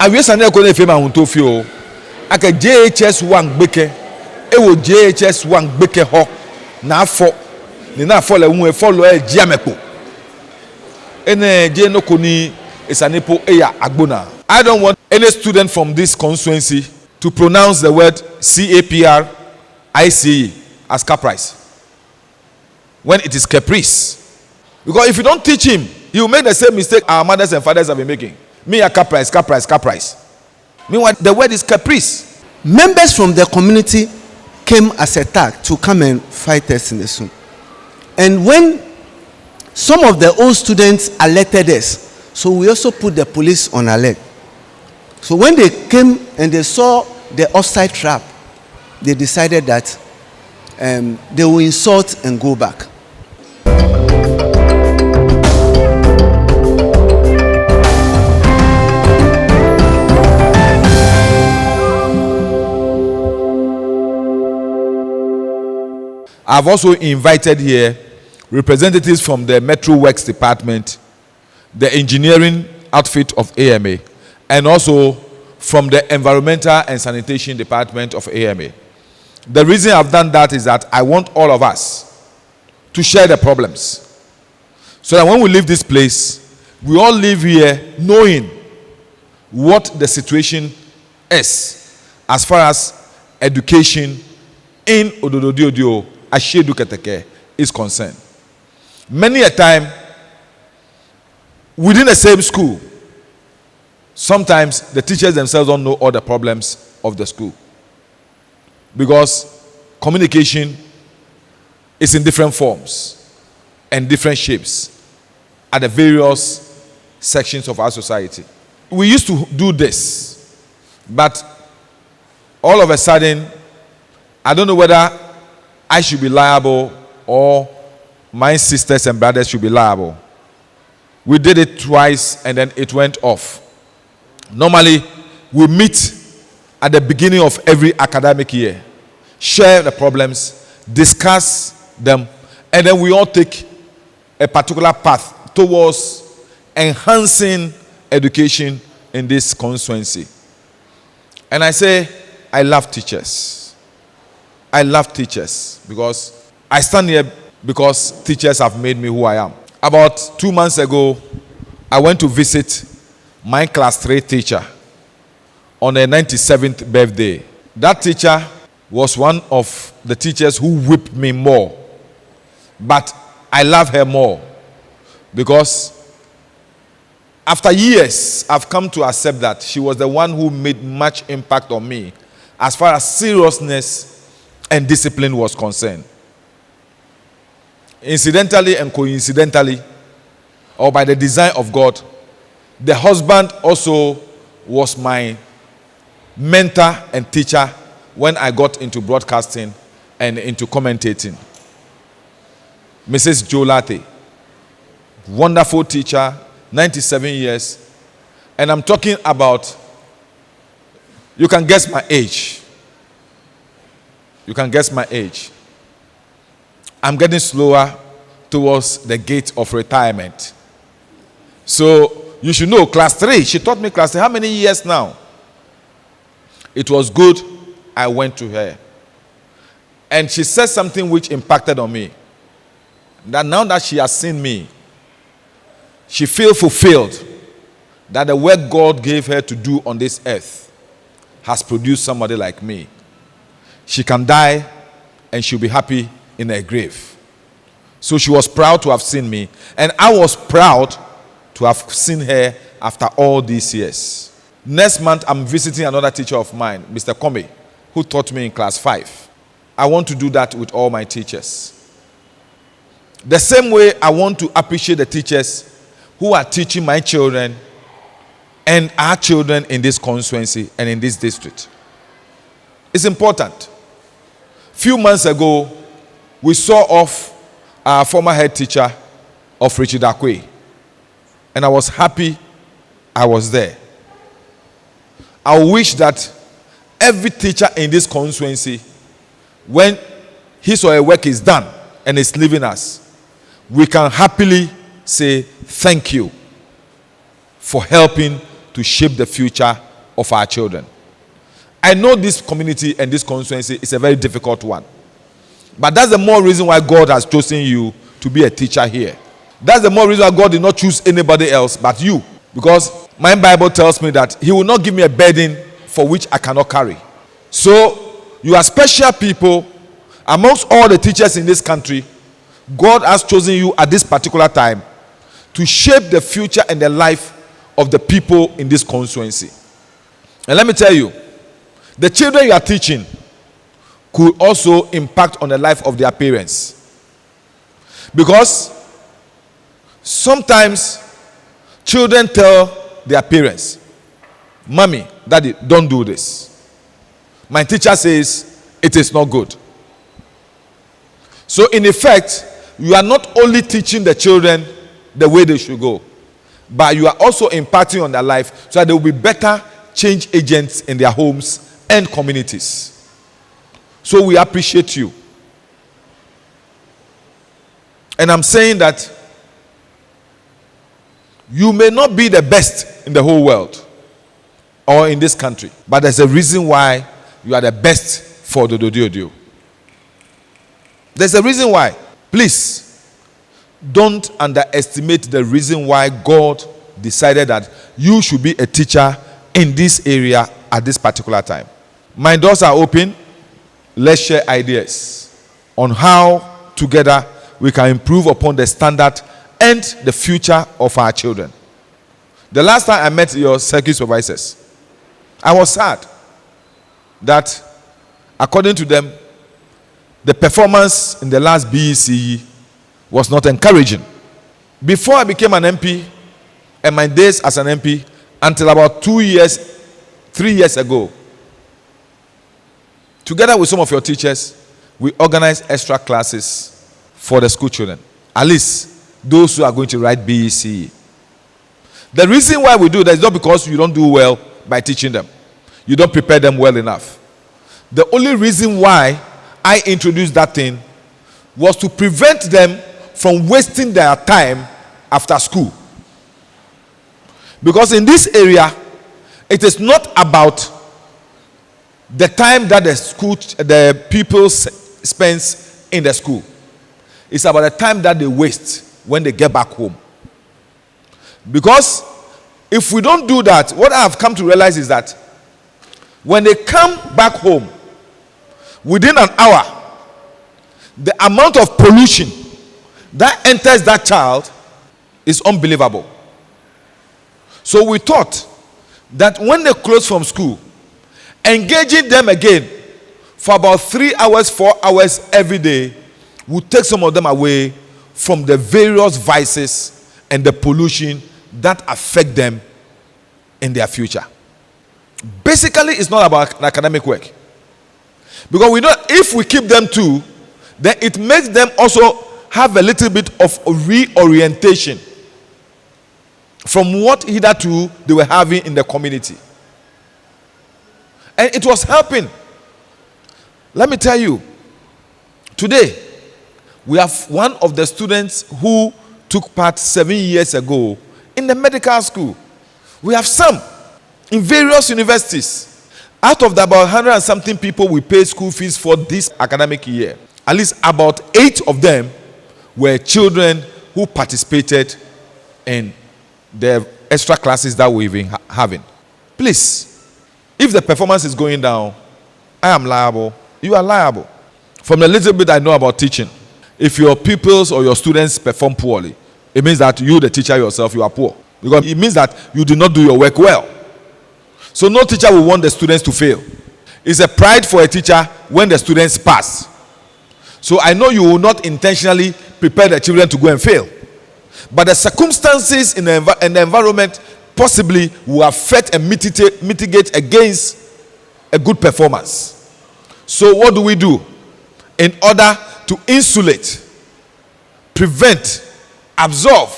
awiesa na ekone fe ma huntofio aka JHS 1 gbeke ewo JHS 1 gbeke ho na afọ ni na afọ le hu e follow e jiamepo ene je no koni esanepo eya agbona. I don't want any student from this constituency to pronounce the word CAPR ICE as caprice when it is caprice, because if you don't teach him, he will make the same mistake our mothers and fathers have been making. Me a caprice. Meanwhile, the word is caprice. Members from the community came as a tag to come and fight us in the Zoom. And when some of the old students alerted us, so we also put the police on alert. So when they came and they saw the offside trap, they decided that they will insult and go back. I've also invited here representatives from the Metro Works Department, the engineering outfit of AMA, and also from the Environmental and Sanitation Department of AMA. The reason I've done that is that I want all of us to share the problems, so that when we leave this place, we all live here knowing what the situation is as far as education in Odododiodioo Ashedu Keteke is concerned. Many a time within the same school, sometimes the teachers themselves don't know all the problems of the school, because communication is in different forms and different shapes at the various sections of our society. We used to do this, but all of a sudden, I don't know whether I should be liable or my sisters and brothers should be liable. We did it twice and then it went off. Normally, we meet at the beginning of every academic year, share the problems, discuss them, and then we all take a particular path towards enhancing education in this constituency. And I say, I love teachers. I love teachers because I stand here because teachers have made me who I am. About 2 months ago, I went to visit my class 3 teacher on her 97th birthday. That teacher was one of the teachers who whipped me more, but I love her more because after years, I've come to accept that she was the one who made much impact on me as far as seriousness and discipline was concerned. Incidentally and coincidentally, or by the design of God, the husband also was my mentor and teacher when I got into broadcasting and into commentating. Mrs. Lante, wonderful teacher, 97 years, and I'm talking about, you can guess my age. You can guess my age. I'm getting slower towards the gate of retirement. So you should know, class 3, she taught me class 3. How many years now? It was good. I went to her. And she said something which impacted on me. That now that she has seen me, she feels fulfilled that the work God gave her to do on this earth has produced somebody like me. She can die and she'll be happy in her grave. So she was proud to have seen me, and I was proud to have seen her after all these years. Next month, I'm visiting another teacher of mine, Mr. Kome, who taught me in class 5. I want to do that with all my teachers. The same way I want to appreciate the teachers who are teaching my children and our children in this constituency and in this district. It's important. Few months ago, we saw off our former head teacher of Richard Akwe, and I was happy I was there. I wish that every teacher in this constituency, when his or her work is done and is leaving us, we can happily say thank you for helping to shape the future of our children. I know this community and this constituency is a very difficult one. But that's the more reason why God has chosen you to be a teacher here. That's the more reason why God did not choose anybody else but you. Because my Bible tells me that He will not give me a burden for which I cannot carry. So, you are special people. Amongst all the teachers in this country, God has chosen you at this particular time to shape the future and the life of the people in this constituency. And let me tell you, the children you are teaching could also impact on the life of their parents. Because sometimes children tell their parents, "Mommy, Daddy, don't do this. My teacher says it is not good." So in effect, you are not only teaching the children the way they should go, but you are also impacting on their life so that they will be better change agents in their homes and communities. So we appreciate you. And I'm saying that you may not be the best in the whole world or in this country, but there's a reason why you are the best for Odododiodioo. There's a reason why. Please, don't underestimate the reason why God decided that you should be a teacher in this area at this particular time. My doors are open. Let's share ideas on how together we can improve upon the standard and the future of our children. The last time I met your circuit supervisors, I was sad that according to them, the performance in the last BECE was not encouraging. Before I became an MP, and my days as an MP, until about 3 years ago, together with some of your teachers, we organized extra classes for the school children. At least those who are going to write BECE. The reason why we do that is not because you don't do well by teaching them. You don't prepare them well enough. The only reason why I introduced that thing was to prevent them from wasting their time after school. Because in this area, it is not about the time that the people spends in the school. It's about the time that they waste when they get back home. Because if we don't do that, what I have come to realize is that when they come back home, within an hour, the amount of pollution that enters that child is unbelievable. So we thought that when they close from school, engaging them again for about 3 hours, 4 hours every day would take some of them away from the various vices and the pollution that affect them in their future. Basically, it's not about academic work. Because we know if we keep them too, then it makes them also have a little bit of reorientation from what hitherto they were having in the community. And it was helping. Let me tell you, today, we have one of the students who took part 7 years ago in the medical school. We have some in various universities. Out of the about 100 and something people we pay school fees for this academic year, at least about 8 of them were children who participated in the extra classes that we've been having. Please, if the performance is going down, I am liable, you are liable. From the little bit I know about teaching, if your pupils or your students perform poorly, it means that you, the teacher yourself, you are poor. Because it means that you did not do your work well. So no teacher will want the students to fail. It's a pride for a teacher when the students pass. So I know you will not intentionally prepare the children to go and fail. But the circumstances in the environment possibly will affect and mitigate against a good performance. So what do we do? In order to insulate, prevent, absorb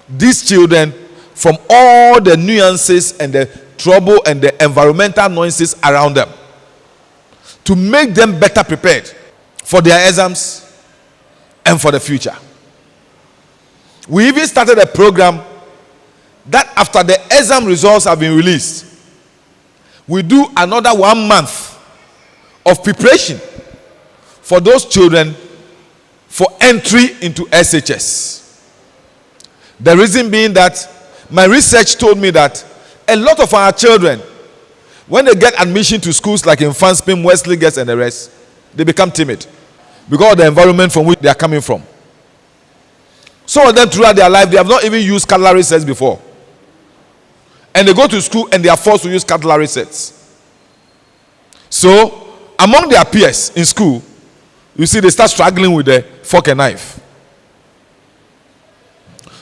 these children from all the nuances and the trouble and the environmental noises around them, to make them better prepared for their exams and for the future. We even started a program that after the exam results have been released, we do another 1 month of preparation for those children for entry into SHS. The reason being that my research told me that a lot of our children, when they get admission to schools like in Fanspin, Wesley Girls and the rest, they become timid because of the environment from which they are coming from. Some of them throughout their life, they have not even used cutlery sets before. And they go to school and they are forced to use cutlery sets. So, among their peers in school, you see they start struggling with the fork and knife.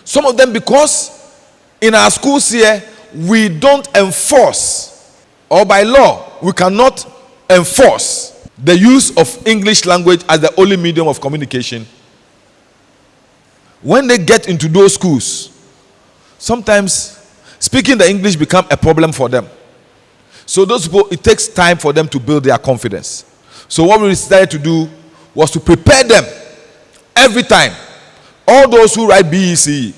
Some of them, because in our schools here, we don't enforce, or by law, we cannot enforce the use of English language as the only medium of communication. When they get into those schools, sometimes speaking the English become a problem for them. So those people, it takes time for them to build their confidence. So what we decided to do was to prepare them every time. All those who write BECE,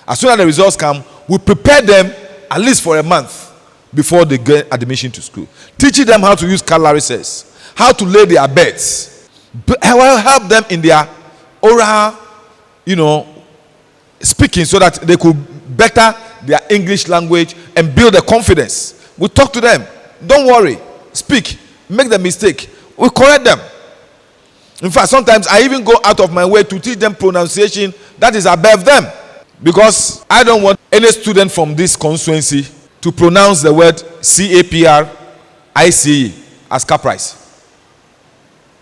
as soon as the results come, we prepare them at least for a month before they get admission to school. Teaching them how to use cutlery sets, how to lay their beds, help them in their oral, speaking, so that they could better their English language and build their confidence. We talk to them. Don't worry. Speak. Make the mistake. We correct them. In fact, sometimes I even go out of my way to teach them pronunciation that is above them. Because I don't want any student from this constituency to pronounce the word CAPRICE as caprice,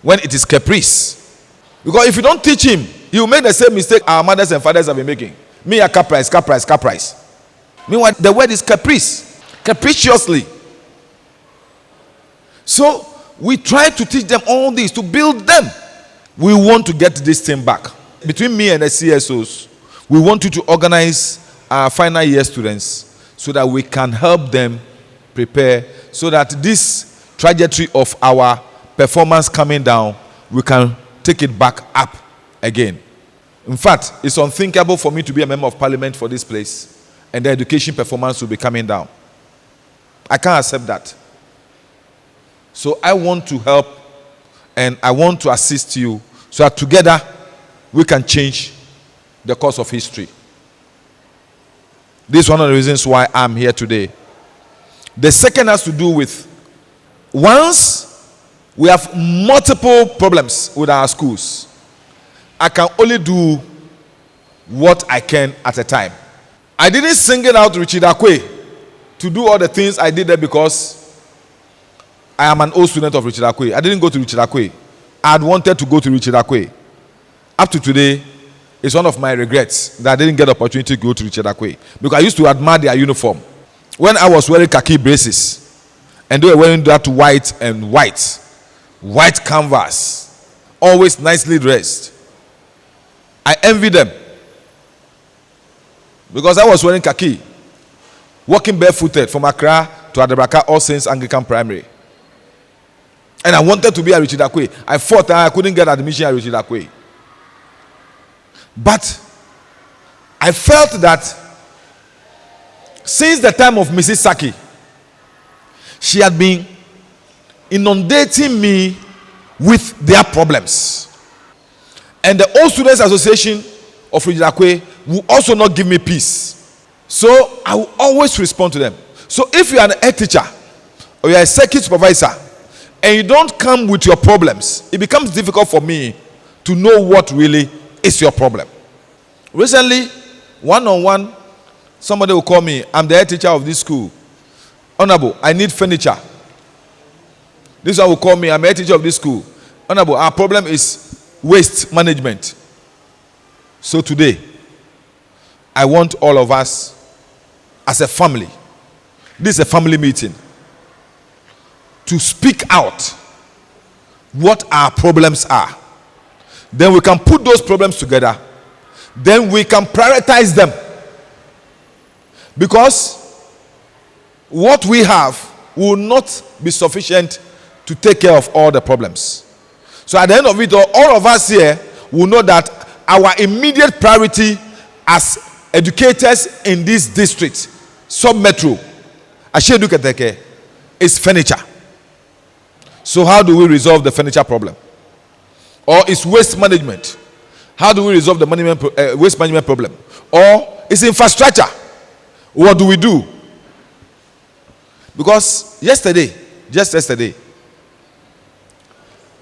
when it is caprice. Because if you don't teach him, he will make the same mistake our mothers and fathers have been making. Me a caprice. Meanwhile, the word is caprice, capriciously. So we try to teach them all this to build them. We want to get this thing back. Between me and the CSOs, we want you to organize our final year students so that we can help them prepare, so that this trajectory of our performance coming down, we can take it back up again. In fact, it's unthinkable for me to be a member of parliament for this place and the education performance will be coming down. I can't accept that. So I want to help and I want to assist you so that together we can change the course of history. This is one of the reasons why I'm here today. The second has to do with, once we have multiple problems with our schools, I can only do what I can at a time. I didn't single out Richard Akwe to do all the things I did there because I am an old student of Richard Akwe. I didn't go to Richard Akwe. I had wanted to go to Richard Akwe. Up to today, it's one of my regrets that I didn't get the opportunity to go to Richard Akwe, because I used to admire their uniform. When I was wearing khaki braces and they were wearing that white canvas, always nicely dressed, I envy them, because I was wearing khaki, walking barefooted from Accra to Adabraka All Saints Anglican Primary, and I wanted to be at Richard Akwe. I fought I couldn't get admission at Richard Akwe. But I felt that since the time of Mrs. Saki, she had been inundating me with their problems. And the Old Students Association of Richard Akwe will also not give me peace. So I will always respond to them. So if you are an head teacher or you are a circuit supervisor and you don't come with your problems, it becomes difficult for me to know what really is your problem. Recently, one-on-one, somebody will call me. I'm the head teacher of this school. Honorable, I need furniture. This one will call me. I'm the head teacher of this school. Honorable, our problem is waste management. So today, I want all of us as a family, this is a family meeting, to speak out what our problems are. Then we can put those problems together. Then we can prioritize them. Because what we have will not be sufficient to take care of all the problems. So at the end of it all of us here will know that our immediate priority as educators in this district, sub-metro, is furniture. So how do we resolve the furniture problem? Or is waste management? How do we resolve the waste management problem? Or is infrastructure? What do we do? Because just yesterday,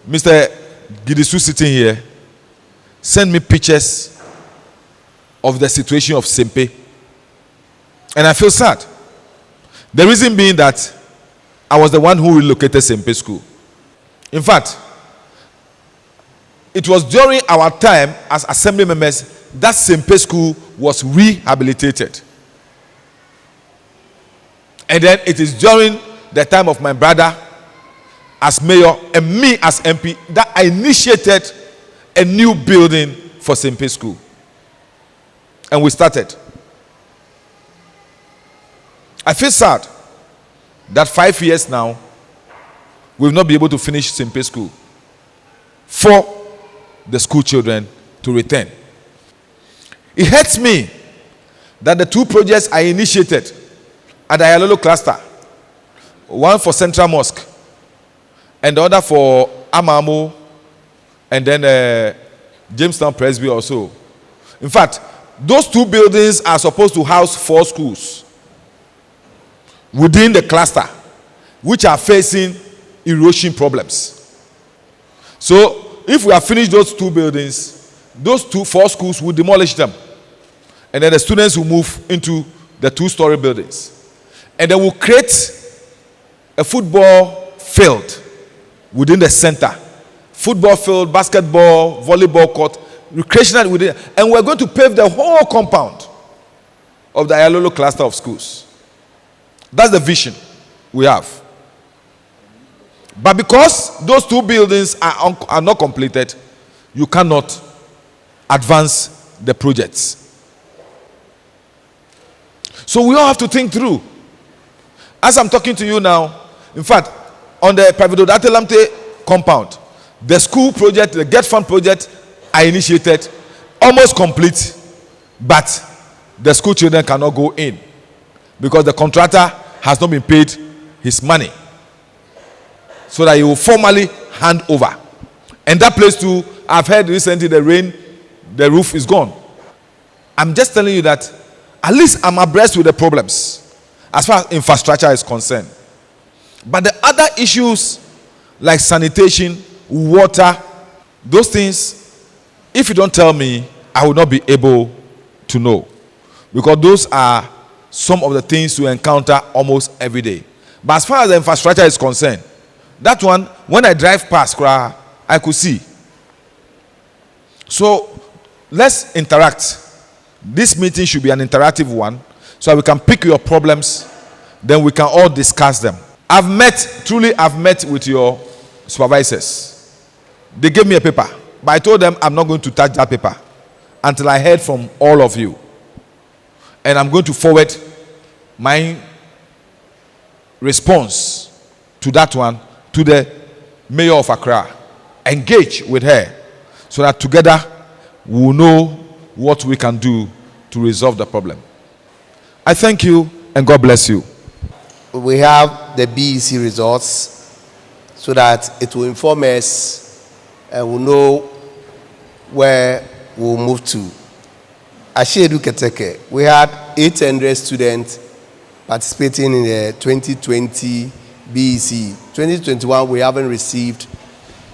Mr. Gidisu sitting here sent me pictures of the situation of Sempe. And I feel sad. The reason being that I was the one who relocated Sempe School. In fact, it was during our time as assembly members that Sempe School was rehabilitated. And then it is during the time of my brother as mayor and me as MP that I initiated a new building for Sempe School. And we started. I feel sad that 5 years now, we will not be able to finish Sempe School for the school children to return. It hurts me that the two projects I initiated at the Ayalolo cluster, one for Central Mosque and the other for Amamu and then Jamestown Presby also. In fact, those two buildings are supposed to house 4 schools within the cluster which are facing erosion problems. So if we have finished those 2 buildings, those 4 schools will demolish them, and then the students will move into the 2-story buildings, and then we'll create a football field within the center, football field, basketball, volleyball court, recreational within, and we're going to pave the whole compound of the Ayalolo cluster of schools. That's the vision we have. But because those 2 buildings are not completed, you cannot advance the projects. So we all have to think through. As I'm talking to you now, in fact, on the Odododiodioo Lante compound, the school project, the Get Fund project I initiated, almost complete, but the school children cannot go in because the contractor has not been paid his money, so that he will formally hand over. And that place too, I've heard recently the rain, the roof is gone. I'm just telling you that at least I'm abreast with the problems as far as infrastructure is concerned. But the other issues like sanitation, water, those things, if you don't tell me, I will not be able to know, because those are some of the things we encounter almost every day. But as far as the infrastructure is concerned, that one, when I drive past, I could see. So let's interact. This meeting should be an interactive one, so we can pick your problems, then we can all discuss them. I've met with your supervisors. They gave me a paper, but I told them I'm not going to touch that paper until I heard from all of you. And I'm going to forward my response to that one to the mayor of Accra. Engage with her so that together we will know what we can do to resolve the problem. I thank you and God bless you. We have the BEC results so that it will inform us and we'll know where we'll move to. Ashedu Keteke, we had 800 students participating in the 2020 BEC. 2021, we haven't received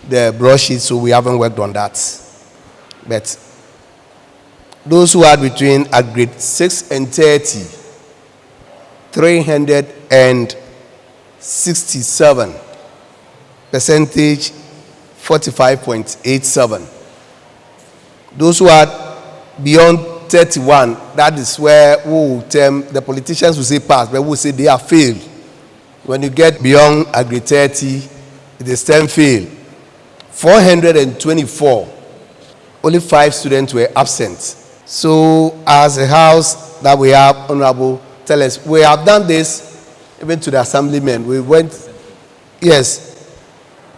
the broadsheet, so we haven't worked on that. But those who are between at grade 6 and 30, 367, percentage 45.87. Those who are beyond 31, that is where we will term, the politicians will say pass, but we will say they are failed. When you get beyond grade 30, it is 10 fail. 424, only 5 students were absent. So as a house that we have, Honorable, tell us, we have done this even to the assemblymen. We went, yes,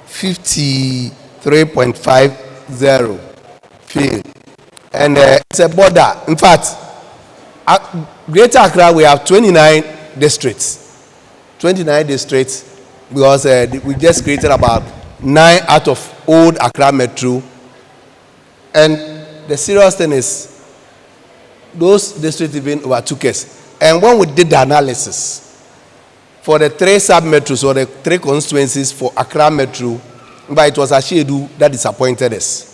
53.50 fail. And it's a border. In fact, at Greater Accra, we have 29 districts. 29 districts, because we just created about 9 out of old Accra Metro. And the serious thing is, those districts even overtook us. And when we did the analysis for the 3 sub-metros or the 3 constituencies for Accra Metro, but it was Ashedu that disappointed us.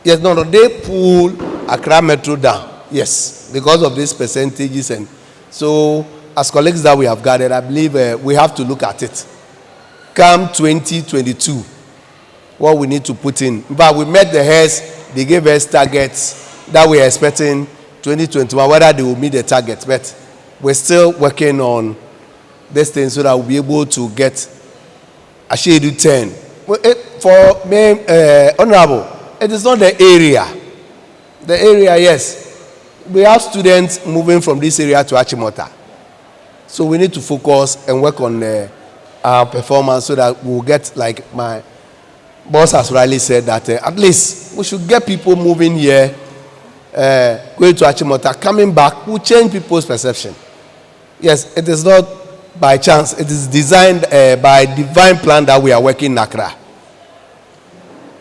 Yes, no, they pulled Accra Metro down. Yes, because of these percentages. And so, as colleagues that we have gathered, I believe we have to look at it. Come 2022, what we need to put in. But we met the heads, they gave us targets that we are expecting 2021, whether they will meet the target. But we're still working on this thing so that we'll be able to get Ashedu 10. For me, Honorable, it is not the area. The area, yes. We have students moving from this area to Achimota. So we need to focus and work on our performance so that we'll get, like my boss has rightly said, that at least we should get people moving here, going to Achimota, coming back, will change people's perception. Yes, it is not by chance. It is designed by divine plan that we are working in Accra.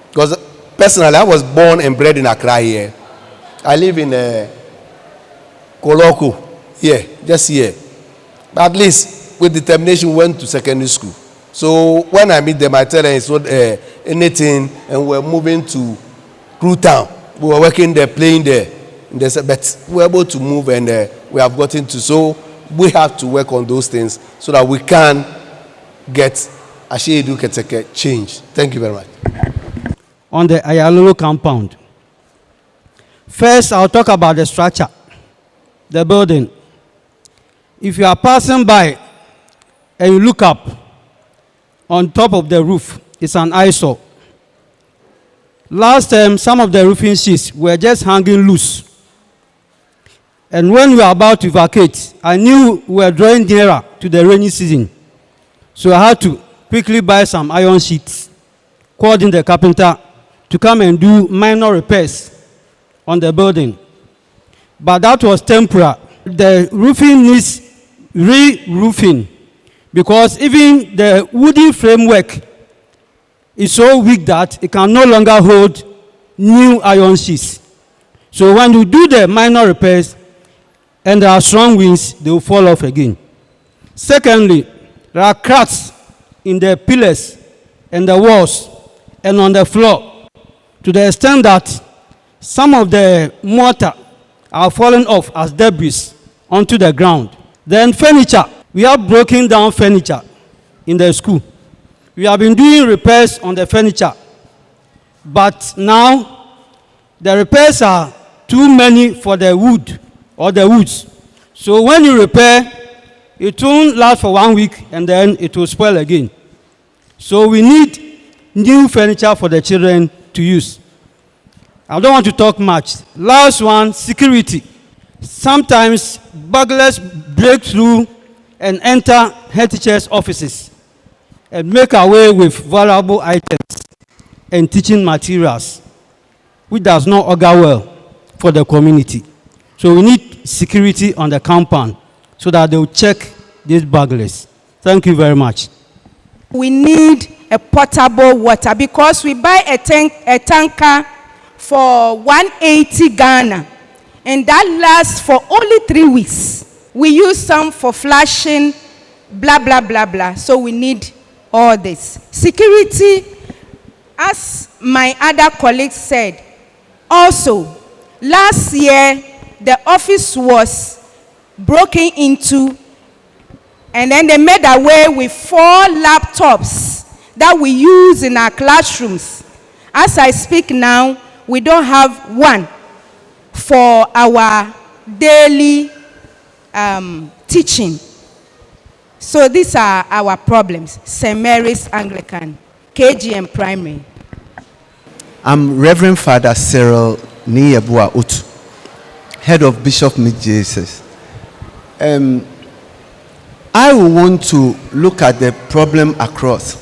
Because personally, I was born and bred in Accra here. I live in Koloko here, just here. But at least with determination, we went to secondary school. So when I meet them, I tell them it's not anything, and we're moving to Crew Town. We were working there, playing there. But we're able to move, and we have gotten to. So we have to work on those things so that we can get Ashedu Keteke change. Thank you very much. On the Ayalolo compound. First, I'll talk about the structure, the building. If you are passing by and you look up on top of the roof, it's an eyesore. Last time, some of the roofing sheets were just hanging loose. And when we were about to vacate, I knew we were drawing nearer to the rainy season. So I had to quickly buy some iron sheets, called in the carpenter to come and do minor repairs on the building. But that was temporary. The roofing needs re-roofing because even the wooden framework is so weak that it can no longer hold new iron sheets. So when you do the minor repairs and there are strong winds, they will fall off again. Secondly, there are cracks in the pillars and the walls and on the floor to the extent that some of the mortar are falling off as debris onto the ground. Then furniture. We have broken down furniture in the school. We have been doing repairs on the furniture. But now, the repairs are too many for the wood or the woods. So when you repair, it won't last for 1 week and then it will spoil again. So we need new furniture for the children to use. I don't want to talk much. Last one, security. Sometimes burglars break through and enter head teachers' offices and make away with valuable items and teaching materials, which does not augur well for the community. So we need security on the compound so that they will check these burglars. Thank you very much. We need a potable water because we buy a tanker for 180 Ghana, and that lasts for only 3 weeks. We use some for flashing, blah, blah, blah, blah. So we need all this. Security, as my other colleagues said, also, last year, the office was broken into, and then they made away with 4 laptops that we use in our classrooms. As I speak now, we don't have one for our daily teaching. So these are our problems. St. Mary's Anglican, KGM Primary. I'm Reverend Father Cyril Niyebua Utu, head of Bishop Mid-Jesus. I want to look at the problem across.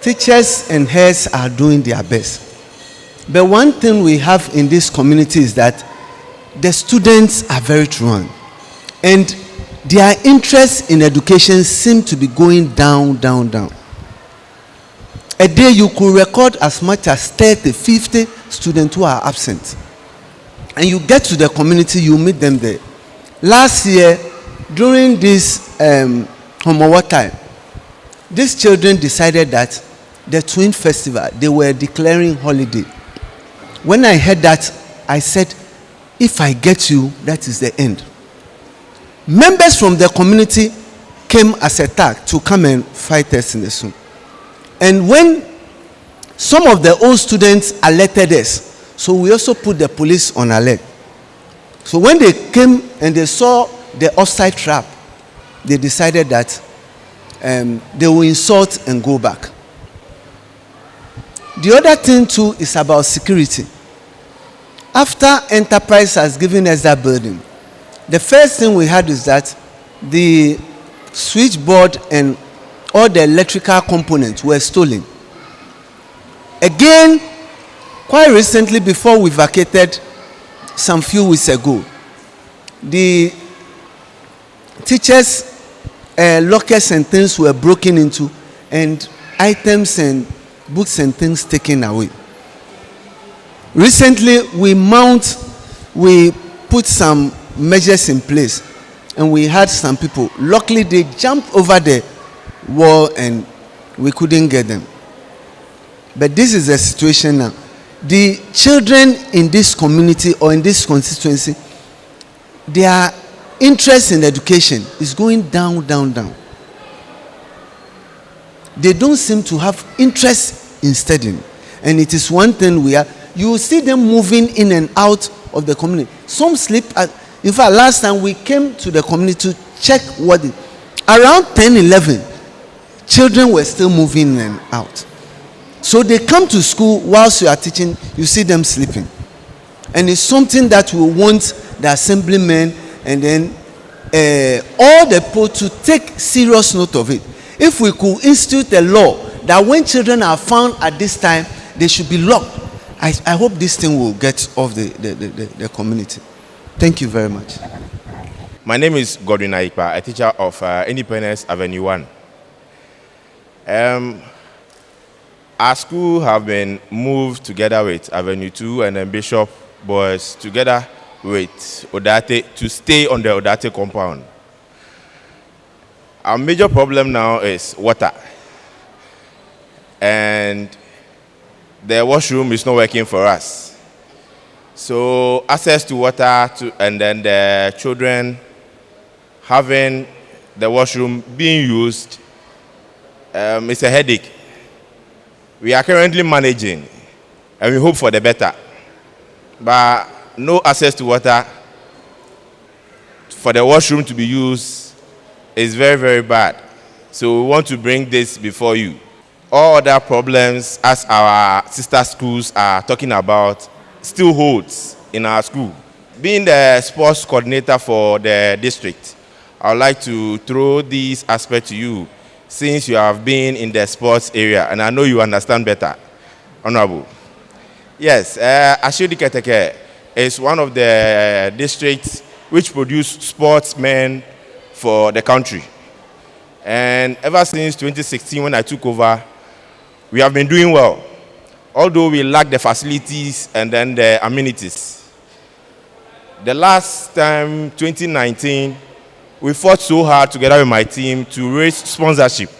Teachers and heads are doing their best. But one thing we have in this community is that the students are very truant. And their interest in education seem to be going down. A day you could record as much as 30, 50 students who are absent. And you get to the community, you meet them there. Last year, during this homework time, these children decided that the Twin Festival, they were declaring holiday. When I heard that, I said, if I get you, that is the end. Members from the community came as a tag to come and fight us in the Zoom. And when some of the old students alerted us, so we also put the police on alert. So when they came and they saw the offside trap, they decided that they will insult and go back. The other thing too is about security. After Enterprise has given us that building, the first thing we had is that the switchboard and all the electrical components were stolen. Again, quite recently, before we vacated some few weeks ago, the teachers' lockers and things were broken into, and items and books and things taken away. Recently, we put some measures in place, and we had some people. Luckily, they jumped over the wall, and we couldn't get them. But this is the situation now. The children in this community or in this constituency, their interest in education is going down. They don't seem to have interest in studying. And it is one thing you will see them moving in and out of the community. Some sleep in fact, last time we came to the community to check around 10, 11, children were still moving in and out. So they come to school whilst you are teaching, you see them sleeping. And it's something that we want the assemblymen and then all the people to take serious note of it. If we could institute a law that when children are found at this time, they should be locked. I hope this thing will get off the community. Thank you very much. My name is Godwin Aikpa, a teacher of Independence Avenue 1. Our school have been moved together with Avenue 2 and then Bishop Boys together with Odate to stay on the Odate compound. Our major problem now is water. And the washroom is not working for us. So access to water and then the children having the washroom being used, it's a headache. We are currently managing and we hope for the better. But no access to water for the washroom to be used is very, very bad. So we want to bring this before you. All other problems, as our sister schools are talking about, still holds in our school. Being the sports coordinator for the district, I would like to throw this aspect to you since you have been in the sports area and I know you understand better. Honorable. Yes, Ashodi-Keteke is one of the districts which produce sportsmen for the country. And ever since 2016 when I took over, we have been doing well. Although we lack the facilities and then the amenities. The last time, 2019, we fought so hard together with my team to raise sponsorship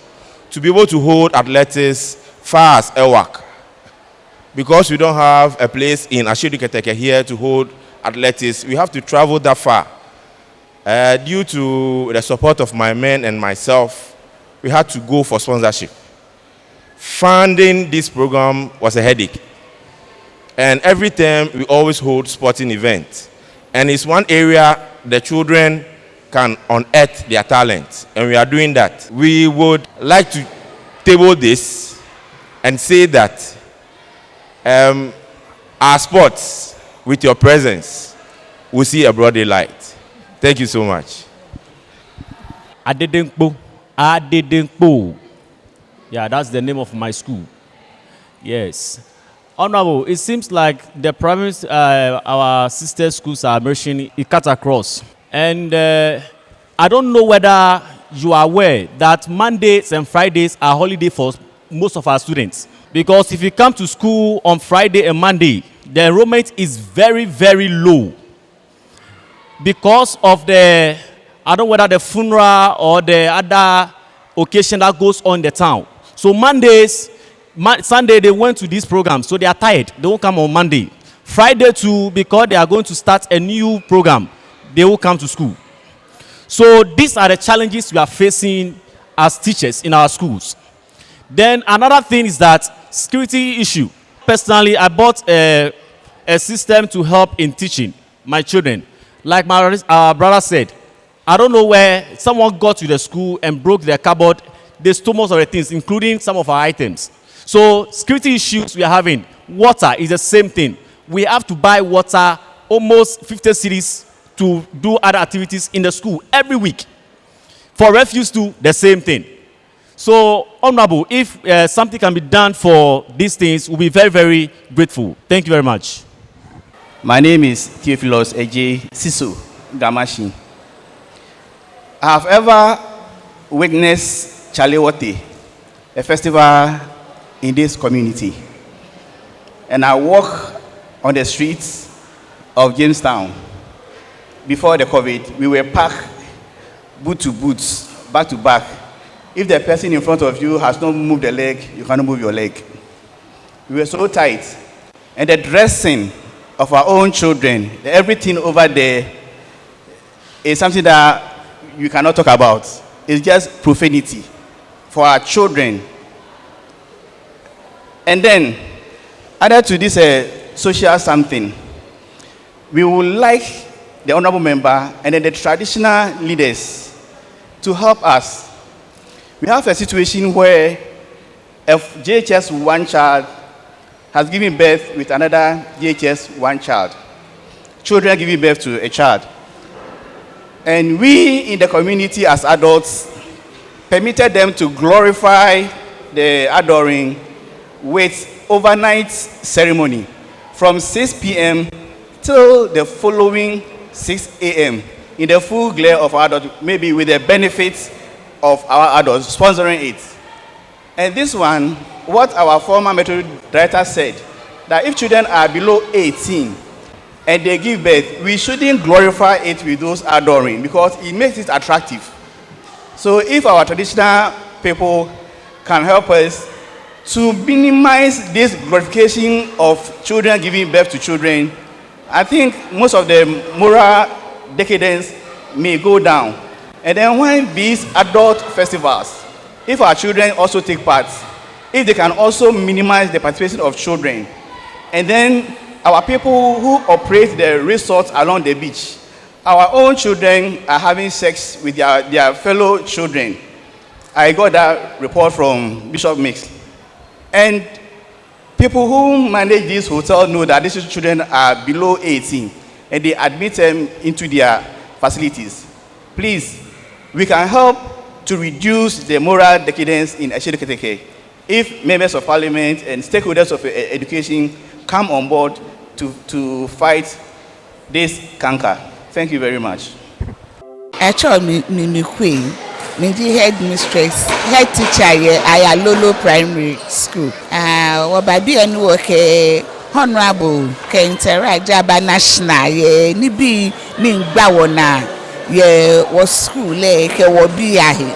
to be able to hold athletics far as Ewak. Because we don't have a place in Ashodi-Keteke here to hold athletics, we have to travel that far. Due to the support of my men and myself, we had to go for sponsorship. Funding this program was a headache. And every time we always hold sporting events. And it's one area the children can unearth their talent. And we are doing that. We would like to table this and say that our sports, with your presence, will see a broad daylight. Thank you so much. Adedenkpo. Yeah, that's the name of my school. Yes. Honorable, it seems like the province, our sister schools are merging, it cut across. And I don't know whether you are aware that Mondays and Fridays are holiday for most of our students. Because if you come to school on Friday and Monday, the enrollment is very, very low. Because of the, I don't know whether the funeral or the other occasion that goes on in the town. So Sunday they went to this program, so they are tired. They won't come on Monday. Friday too, because they are going to start a new program, they will come to school. So these are the challenges we are facing as teachers in our schools. Then another thing is that security issue. Personally, I bought a system to help in teaching my children. Like my brother said, I don't know where someone got to the school and broke their cupboard. They stole most of the things, including some of our items. So security issues we are having. Water is the same thing. We have to buy water, almost 50 cities, to do other activities in the school every week. For refuse too, the same thing. So, Honorable, if something can be done for these things, we'll be very, very grateful. Thank you very much. My name is Theophilus Eje Siso Gamashi. I have ever witnessed Chalewote, a festival in this community. And I walk on the streets of Jamestown. Before the COVID, we were packed boot to boot, back to back. If the person in front of you has not moved a leg, you cannot move your leg. We were so tight. And the dressing of our own children, everything over there is something that you cannot talk about. It's just profanity for our children. And then, added to this social something, we would like the honorable member and then the traditional leaders to help us. We have a situation where a JHS one child has given birth with another JHS one child. Children giving birth to a child. And we in the community as adults permitted them to glorify the adoring with overnight ceremony from 6 p.m. till the following 6 a.m. in the full glare of our adults, maybe with the benefits of our adults sponsoring it. And this one, what our former metro director said, that if children are below 18 and they give birth, we shouldn't glorify it with those adoring because it makes it attractive. So if our traditional people can help us to minimize this glorification of children giving birth to children, I think most of the moral decadence may go down. And then when these adult festivals, if our children also take part, if they can also minimize the participation of children, and then our people who operate the resorts along the beach, our own children are having sex with their fellow children. I got that report from Bishop Mix. And people who manage this hotel know that these children are below 18 and they admit them into their facilities. Please, we can help to reduce the moral decadence in Ashedeketeke if members of parliament and stakeholders of education come on board to fight this canker. Thank you very much. Actually, me queen. Me the head teacher here at Lolo Primary School. Wababi enu oke honorable ke interact jaba national ye ni bi ni ngba wona ye wo school le ke wo bi ahe.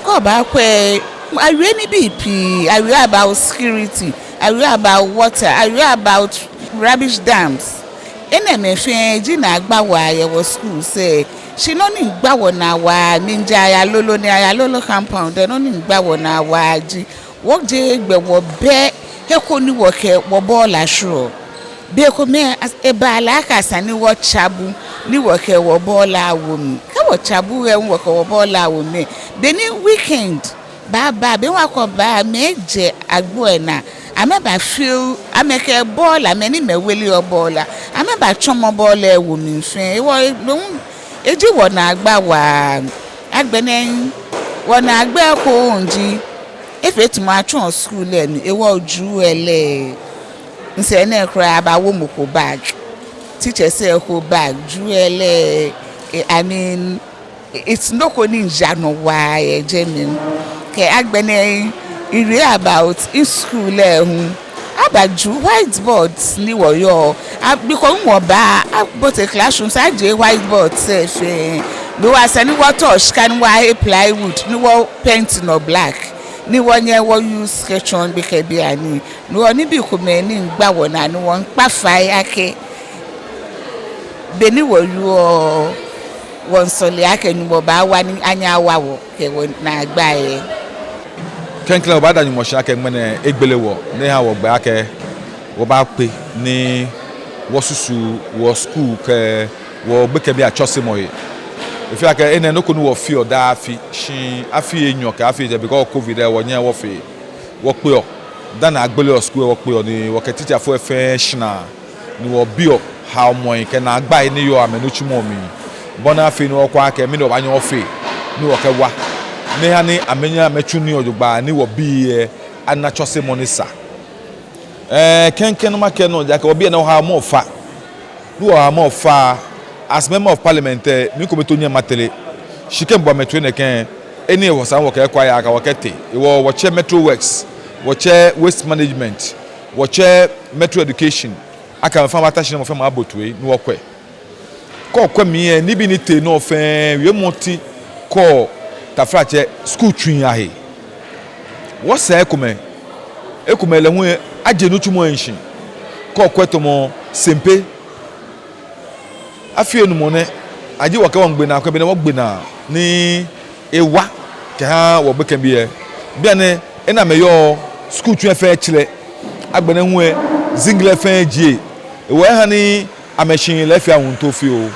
Ko ba kwe awe ni bi pi awe about security, awe about water, awe about rubbish dams. Ene me fe ji na agba wa ye wo school say she no ni gba wona wa ninja Ayalolo ni Ayalolo compound de no ni gba wona wa ji wo je gbe wo be he ko ni wo ke wo ball ashuro be ko me as e ba la ka sani wo chabu ni wo ke wo ball awo mi ka wo chabu e wo ke wo ball awo mi de ni weekend ba be wa ko ba me je agbo e na ameba feel ameke ball ameni me weli o ball ameba chomo ball e wo mi fe wo eji wona agba wa agbenen wona agba ko onji efe tumo atun school en ewo oju ele nse na ekra aba wo moko bag teacher say ko bag ju ele I mean it's no koni njano why Jemin. Ke agbene ire about in school abaju whiteboards ni wo yo because mo ba but a classroom say whiteboard sef no was any what touch can why plywood ni wo paint no black ni wo nye wo use sketch on be ke bi ani no ni bi ko me ni ngba wo na ni won pa fai ake be ni wo yo won so le ake ni mo ba wa ni anya wa wo ke wo na agba e Kenkle obada ni mo sha ke mene egbele wo ne ha wo gba ake wo ba pe ni wo susu wo school ke wo gbeke bi a chose moye if you ake ene no ko no wo fi oda afi shin afi enyo ka afi je because covid e wo nya wo fi wo pe o dan agbele o school wo pe o ni wo ke teacher fo efe shina ni wo bi o how moy ke na agba ni yo amenu chimo mi bona afi ni wo kwa ake mi no ba nya wo fi ni wo ke wa ne ha ni amenya mechu ni odugba ni wo bi anachose monisa kenken no make no ja ka obi na ha mo fa ni wo ha mo fa as member of parliament mi ko beto nya matele shikem bo metwe ne ken eni wo san wo ka kwa ya ka wo kete wo che metro works wo che waste management wo che metro education aka fa mata shi mo fa ma abotwe ni wo kwe ko kwa mi ni bi ni te no fe we moti ko tafrache school twin ahe wo se ekume le hu aje no tumo anshin ko kweto mo sempe afie no mo ne aje wo ka won gbe na akwa bi na wo gbe na ni ewa ke ha wo beka bi bia ne ena me yo school twin fa chile agbene hu zingle fa gie wo ha ni ameshin le fia won to fi o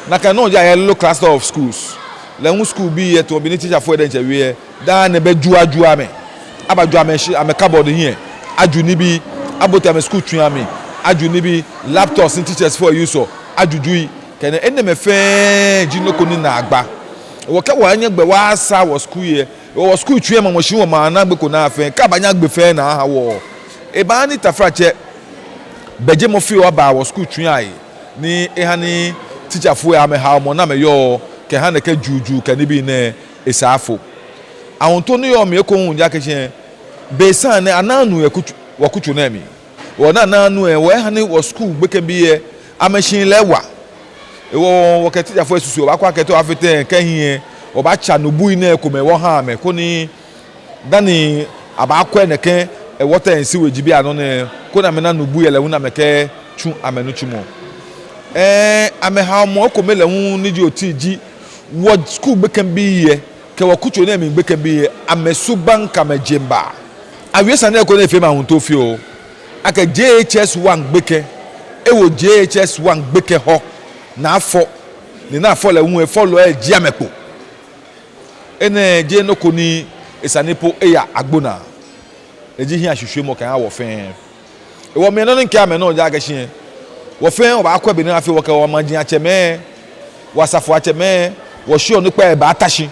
na ka no ja yellow cluster of schools le school bi ye to bi ni teacher for den chewe da ne be juajua me abajua me shi ame cupboard here aju ni bi abota me school twin ame aju ni bi laptops and teachers for use so ajujui kene ene me fe jinoko ni na agba wo ka wa anya gbe wa sa wo school ye wo school twin ma mo shi wo ma na gbe ko na fe ka banya gbe fe na ha wo e ba ni tafrache beje mo fi wa ba wo school twin ai ni e ha ni teacher for ame ha mo na me yo ke ha ne ke juju ke ni bi ne esafo awon to ni yo me ko hun ja ke hye be san ne ananu wa kutu na mi wo na ananu e wo ha ni wo school gbe ke bi e amachin lewa e wo ke teacher fo esusu ba kwa ke to afete ke hie wo ba cha no bui na ko me wo ha me ko ni dani aba akwa ne ke e water ensi we jibi ano ne ko na me na no bui ele hu na me ke chu amenu chumo ame ha mo ko me le hu ni ji otiji wo school bekan bi ye ke wo kucho na mi bekan bi ye amesu banka majemba awiesa na ko na efe ma hun to fi o aka JHS1 gbeke e wo JHS1 gbeke ho na afọ ni na afọ le hu e follow e ji amepo ene je no ko ni esanipo e ya agbona e ji hi ahwehwe mo kan a wo fen e wo me no nke ame no ja ga hie wo fen wo ba akwa bi na afi wo ka wo magin acheme wasafo acheme wo sure no pa e ba atashi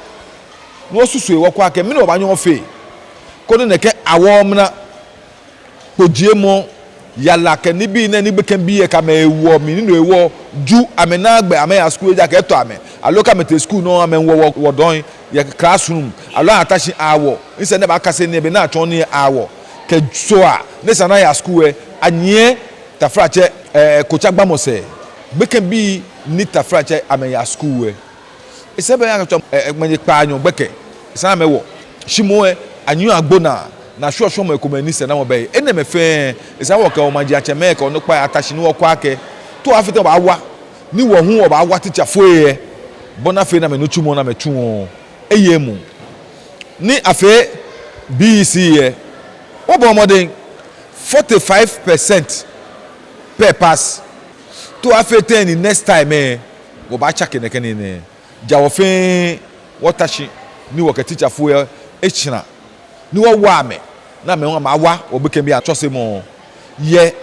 no susu e wo kwa ke mi no ba nyo fe ko ne ke awo mna pojie mo yala ke ni bi na ni be kan bi e ka me ewo mi ni no ewo ju amena agbe ame school ja ke to ame aloka mete school no ame wo don ye classroom alo atashi awo nse ne ba kase ne be na aton ni awo ke so a ne sana ya school e anye tafrache kocha gbamose be kan bi ni tafrache ame ya school e isebe ya to menye pa anyo gbeke sana me wo shimo e anyo agbona na sure mo ekomani se na mo be ene me fe isa wo ka o maji acheme ka onu pa atashi ni wo kwa ke to afite ba wa ni wo hu o ba wa teacher fo ye bona fe na me no chumo na me chu eyemu ni afe BEC ye wo bo modern 45% per pass to afe 10 next time wo ba cha kene kene ne ja wo fe watashi ni wo ka teacher fo ye echina ni wo wa me na me wa ma wa obeke bi atose mo ye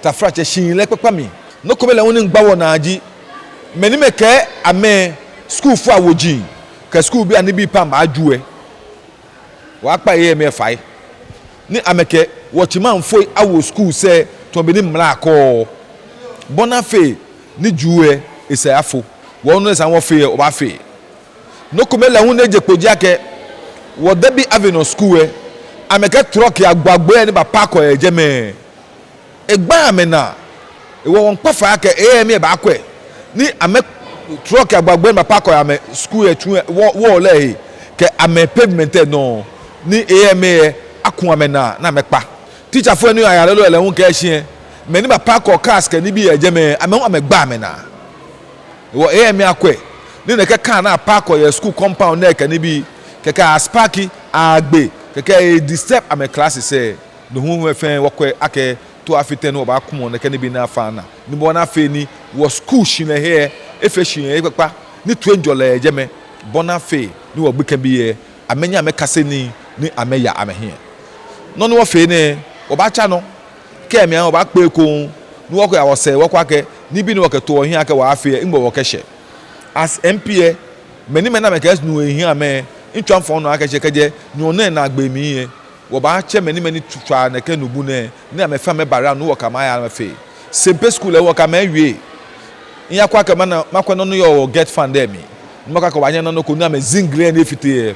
tafrache shin le pepa mi no ko be le woni ngba wo na aji meni me ke ame school fu awoji ke school bi ani bi pa ma ajuwe wa pa ye me fai ni ameke wo chiman fo awo school se to be ni mra ko bona fe ni juwe ese afo wo no esa wo fe o ba fe no kumela hune je kpoja ke wo da bi avenue school e ameke truck ya gbagbo ni ba park o je me egba amena e wo won pafa ke me ba akwe ni ame truck ya gbagbo ni ba park o ya me school e tu wo le ke ame pavement no ni me akun amena na mekpa teacher fo enu ayare lo ele hun ke hie me ni ba park o cars ke ni bi je me ame hu amegba amena wo me akwe ni ne ke kan na park o ya school compound na ke ni bi keke asparki agbe keke disturb ame class say no hu fe wokwe ake to afite no ba kumo ne ke ni bi na fa na ni bo na fe ni wo school shi na here efe shi e pepa ni to enjole je me bona fe ni wo gbeke bi ye amenya me kase ni ameya amehe no no fe ni wo ba cha no ke me wo ba pe ko ni wo ko ya wo se wo kwa ke ni bi ni wo ke to hin ake wa afi ngbo wo ke hye as MPA many men na me ke nu hin ame ntwa mfo no aka chekeje nyo na na agba mi ye wo ba che many twa na ke nubu ne na me fa me bara no wo kama ya me fe sempe school e wo kama wie nya kwa ka na makwa no yo get fan there mi maka ka wanya no ko na me zingle na efite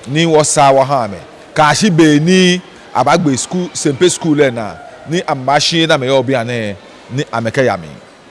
ni wo sa wo ha me ka shi be ni abagbe school sempe school na ni amashi na me yo bia ne ni ameka ya mi